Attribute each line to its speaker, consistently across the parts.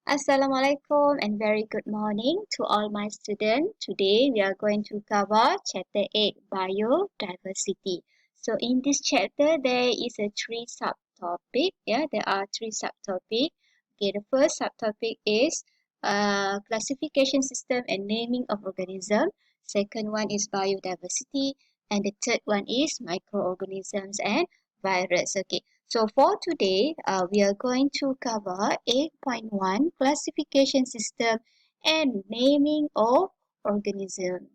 Speaker 1: Assalamualaikum and very good morning to all my students. Today we are going to cover chapter 8 Biodiversity. So in this chapter there is a three subtopic. There are three subtopic. Okay, the first subtopic is classification system and naming of organism. Second one is biodiversity and the third one is microorganisms and virus. Okay. So for today, we are going to cover 8.1 classification system and naming of organism.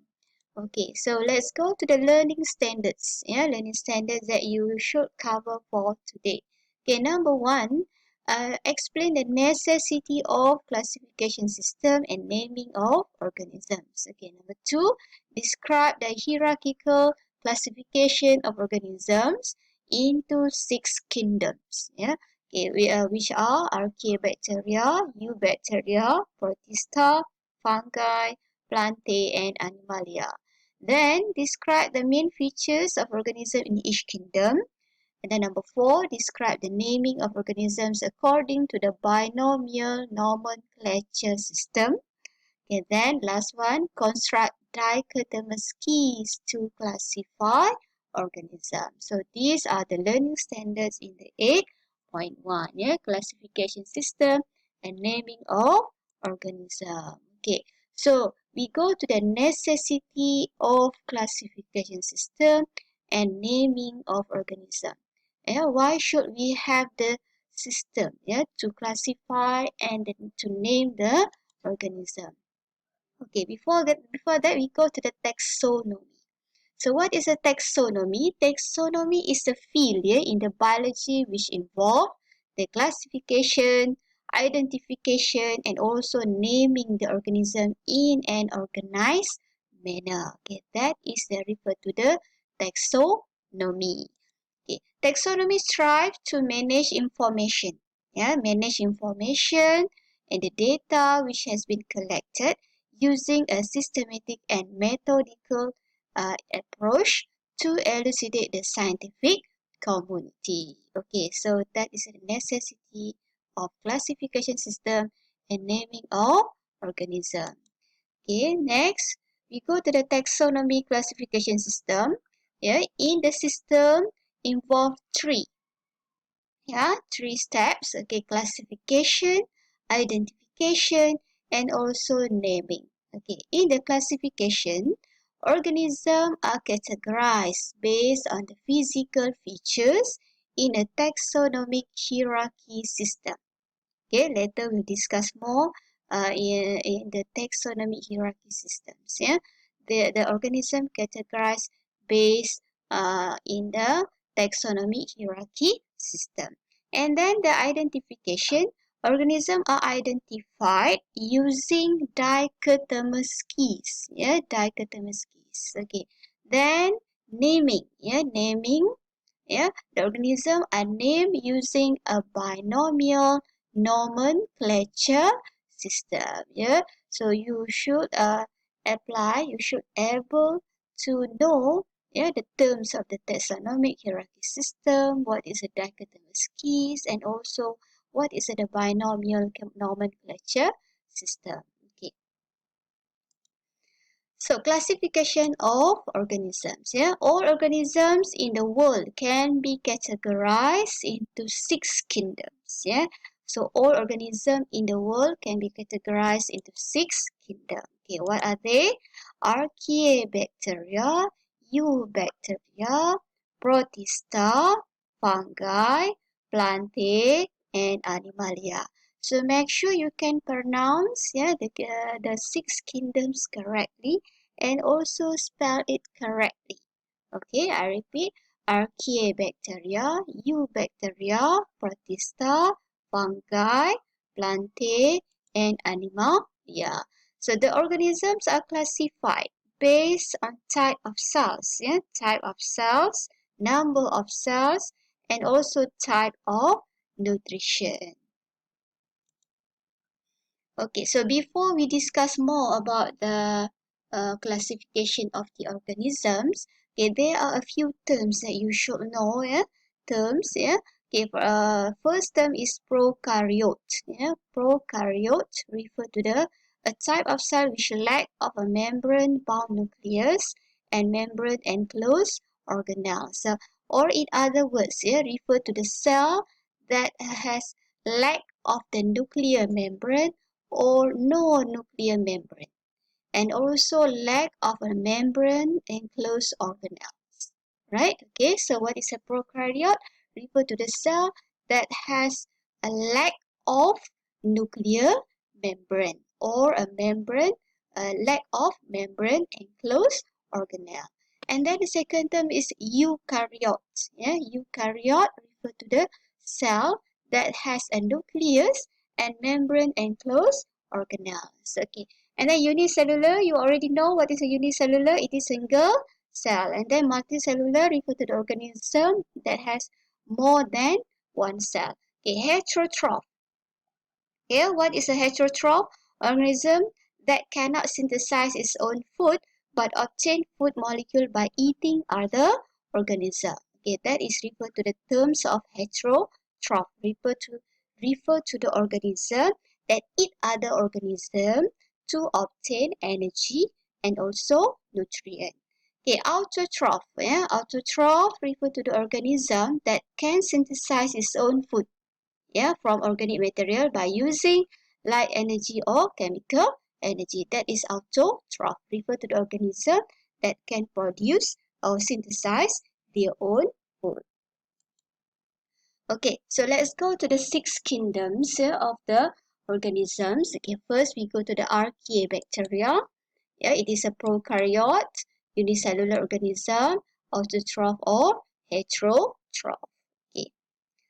Speaker 1: Okay, so let's go to the learning standards. Learning standards that you should cover for today. Okay, number one, explain the necessity of classification system and naming of organisms. Okay, number two, describe the hierarchical classification of organisms into 6 kingdoms. Which are Archaea bacteria, Eubacteria, Protista, fungi, plantae, and animalia. Then describe the main features of organism in each kingdom. And then number 4, describe the naming of organisms according to the binomial nomenclature system. And then last one, construct dichotomous keys to classify organisms. So these are the learning standards in the 8.1, classification system and naming of organism. Okay, so we go to the necessity of classification system and naming of organism. Why should we have the system to classify and to name the organism? Okay, before that, we go to the taxonomy. So what is a taxonomy? Taxonomy is a field in the biology which involve the classification, identification, and also naming the organism in an organized manner. Okay, that is referred to the taxonomy. Okay, taxonomy strives to manage information. Manage information and the data which has been collected using a systematic and methodical approach to elucidate the scientific community. Okay, so that is a necessity of classification system and naming of organism. Okay, next we go to the taxonomy classification system. In the system involve three steps. Okay, classification, identification, and also naming. Okay, in the classification, organisms are categorized based on the physical features in a taxonomic hierarchy system. Okay, later we'll discuss more in the taxonomic hierarchy systems. The organism categorized based in the taxonomic hierarchy system. And then the identification, organisms are identified using dichotomous keys. Dichotomous keys. Okay. Then naming. Naming. The organisms are named using a binomial nomenclature system. So you should you should able to know the terms of the taxonomic hierarchy system, what is a dichotomous keys, and also what is the binomial nomenclature system. Okay. So classification of organisms. All organisms in the world can be categorized into 6 kingdoms. So all organisms in the world can be categorized into 6 kingdoms. Okay, what are they? Archaea bacteria, Eubacteria, Protista, fungi, plantae, and animalia. So make sure you can pronounce the 6 kingdoms correctly and also spell it correctly. Okay, I repeat. Archaea bacteria, Eubacteria, Protista, fungi, plantae, and animalia. So the organisms are classified based on type of cells. Type of cells, number of cells, and also type of nutrition. Okay, so before we discuss more about the classification of the organisms, okay, there are a few terms that you should know. Terms, Okay, first term is prokaryote. Yeah, prokaryote refer to a type of cell which lack of a membrane-bound nucleus and membrane-enclosed organelle. So, or in other words, yeah, refer to the cell that has lack of the nuclear membrane or no nuclear membrane, and also lack of a membrane-enclosed organelle. Right? Okay, so what is a prokaryote? Refer to the cell that has a lack of nuclear membrane or a lack of membrane enclosed organelle. And then the second term is eukaryote. Yeah, eukaryote refer to the cell that has a nucleus and membrane enclosed organelles. Okay, and then unicellular, you already know what is a unicellular. It is single cell, and then multicellular refer to the organism that has more than one cell. Okay, heterotroph. Here, what is a heterotroph? Organism that cannot synthesize its own food but obtain food molecule by eating other organism. Okay, that is referred to the terms of heterotroph. Refer to the organism that eat other organism to obtain energy and also nutrient. Okay, autotroph. Yeah, autotroph refer to the organism that can synthesize its own food, yeah, from organic material by using light energy or chemical energy. That is autotroph. Refer to the organism that can produce or synthesize their own food. Okay, so let's go to the six kingdoms of the organisms. Okay, first we go to the Archaea bacteria. Yeah, it is a prokaryote, unicellular organism, autotroph or heterotroph. Okay.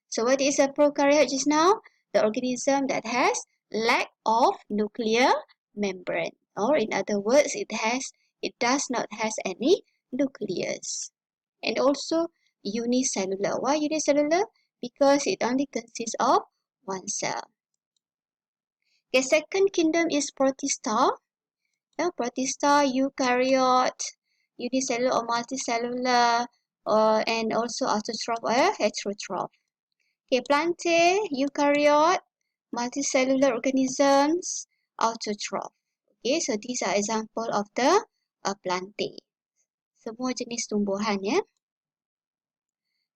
Speaker 1: So what is a prokaryote just now? The organism that has lack of nuclear membrane, or in other words, it does not has any nucleus. And also unicellular. Why unicellular? Because it only consists of one cell. The second kingdom is protista. Protista, eukaryote, unicellular or multicellular, and also autotroph or heterotroph. Okay, plantae, eukaryote, multicellular organisms, autotroph. Okay, so these are example of the plantae. Semua jenis tumbuhan, ya.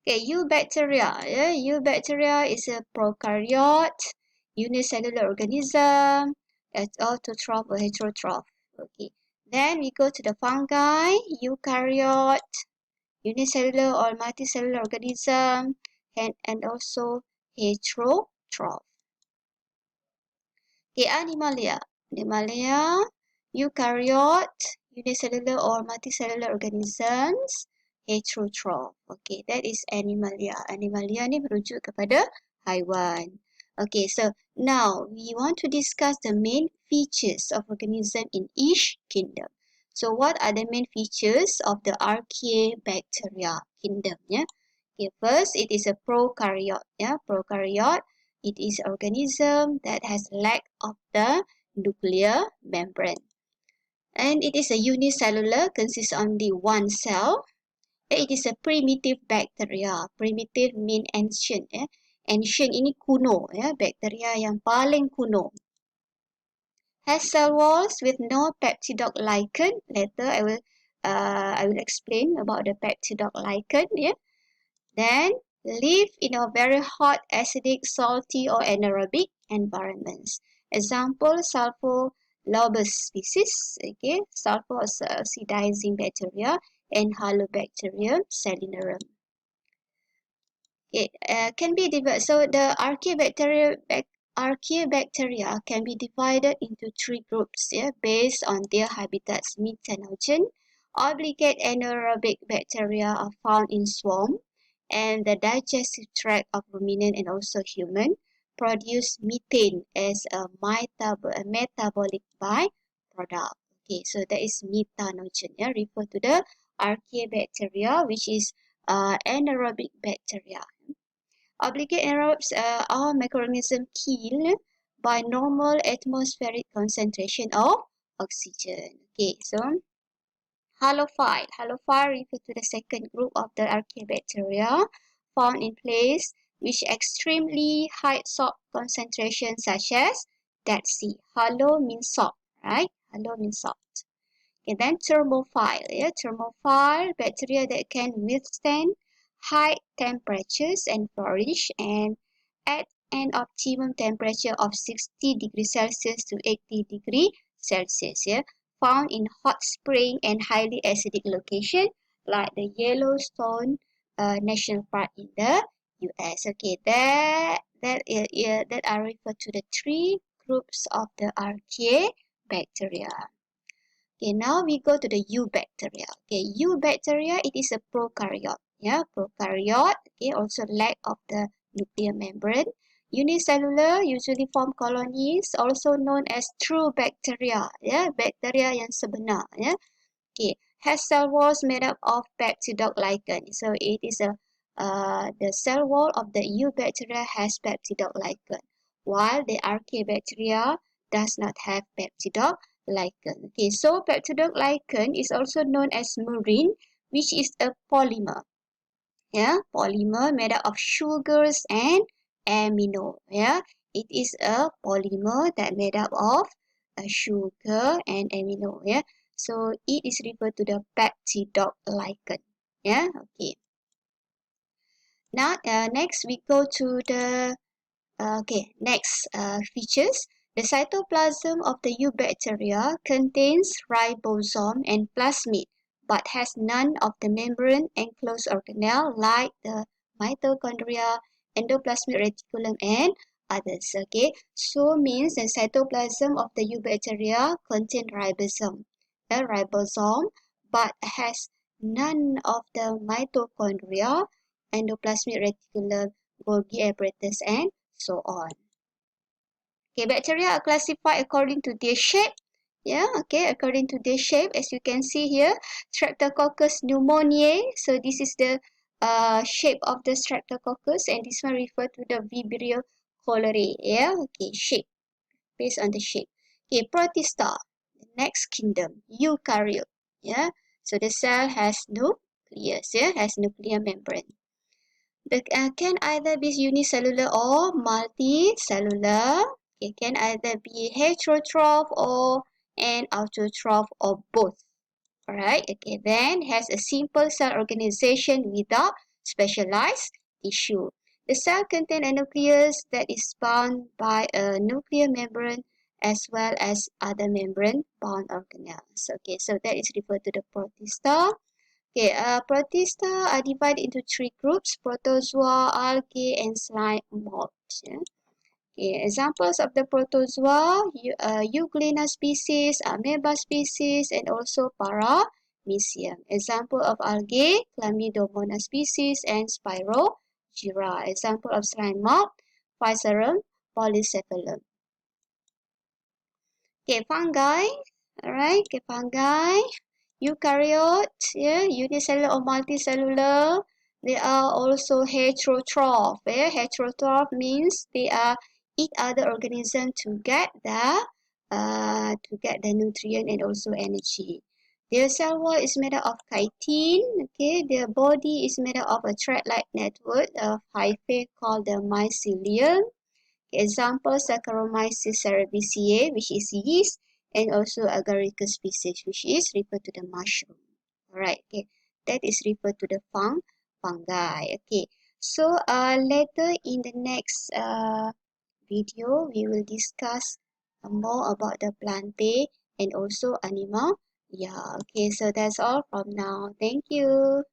Speaker 1: Okay, eubacteria. Yeah, eubacteria is a prokaryote, unicellular organism, autotroph or heterotroph. Okay, then we go to the fungi, eukaryote, unicellular or multicellular organism, and also heterotroph. Okay, animalia. Animalia, eukaryote, unicellular or multicellular organisms, heterotroph. Okay, that is animalia. Animalia ni merujuk kepada haiwan. Okay, so now we want to discuss the main features of organism in each kingdom. So what are the main features of the Archaea bacteria kingdom? Yeah. Okay, first it is a prokaryote. Yeah, prokaryote. It is an organism that has lack of the nuclear membrane. And it is a unicellular, consists only one cell. It is a primitive bacteria. Primitive mean ancient. Ancient ini kuno. Bacteria yang paling kuno. Has cell walls with no peptidoglycan lichen. Later I will explain about the peptidoglycan lichen. Yeah. Then live in a very hot, acidic, salty or anaerobic environments. Example, sulfolobus species, okay, sulfur oxidizing bacteria, and halobacterium salinarum. It can be divided. So the Archaea bacteria can be divided into three groups, yeah, based on their habitats. Methanogen, obligate anaerobic bacteria are found in swarm, and the digestive tract of ruminant and also human produce methane as a metabolic byproduct. Okay, so that is methanogen. Yeah, refer to the Archaea bacteria, which is anaerobic bacteria. Obligate anaerobes are microorganisms killed by normal atmospheric concentration of oxygen. Okay, so halophile. Halophile refers to the second group of the Archaea bacteria found in place which extremely high salt concentration such as Dead Sea. Hollow means salt, right? Hollow means salt. Okay, then thermophile. Yeah, thermophile bacteria that can withstand high temperatures and flourish and at an optimum temperature of 60 degrees Celsius to 80 degrees Celsius. Yeah, found in hot spring and highly acidic location like the Yellowstone National Park in the US. Okay, that are referred to the three groups of the Archaea bacteria. Okay, now we go to the eubacteria. Okay, eubacteria, it is a prokaryote. Yeah, prokaryote. Okay, also lack of the nuclear membrane. Unicellular, usually form colonies, also known as true bacteria. Yeah, bacteria yang sebenar. Yeah. Okay, has cell walls made up of peptidoglycan. So it is the cell wall of the eubacteria has peptidoglycan, while the archaebacteria does not have peptidoglycan. Okay, so peptidoglycan is also known as marine, which is a polymer. Yeah, polymer made up of sugars and amino. Yeah, it is a polymer that made up of a sugar and amino. Yeah, so it is referred to the peptidoglycan. Yeah, okay. Now, next we go to the next features. The cytoplasm of the eubacteria contains ribosome and plasmid, but has none of the membrane enclosed organelle like the mitochondria, endoplasmic reticulum, and others. Okay, so means the cytoplasm of the eubacteria contain ribosome, but has none of the mitochondria, endoplasmic reticulum, Golgi apparatus, and so on. Okay, bacteria are classified according to their shape. Yeah, okay, according to their shape, as you can see here, Streptococcus pneumoniae. So this is the shape of the Streptococcus, and this one refer to the Vibrio cholerae. Yeah, okay, shape based on the shape. Okay, Protista, the next kingdom, Eukaryote. Yeah, so the cell has nucleus. Yeah, has nuclear membrane. The can either be unicellular or multicellular. It can either be heterotroph or an autotroph or both. Alright, okay, then has a simple cell organization without specialized tissue. The cell contains a nucleus that is bound by a nuclear membrane as well as other membrane bound organelles. Okay, so that is referred to the protista. Okay, protista are divided into three groups: protozoa, algae, and slime molds. Yeah. Okay, examples of the protozoa: Euglena species, amoeba species, and also paramecium. Example of algae: Chlamydomonas species and Spirogyra. Example of slime mold: Physarum polycephalum. Okay, fungi. Alright, okay, fungi. Eukaryote, yeah, unicellular or multicellular. They are also heterotroph. Yeah? Heterotroph means they are eat other organism to get the nutrient and also energy. Their cell wall is made up of chitin. Okay, their body is made up of a thread-like network of hyphae called the mycelium. Example, Saccharomyces cerevisiae, which is yeast, and also Agaricus species, which is referred to the mushroom. Alright, okay, that is referred to the fungi. Okay, so later in the next video, we will discuss more about the plantae and also animal. Yeah, okay, so that's all from now. Thank you.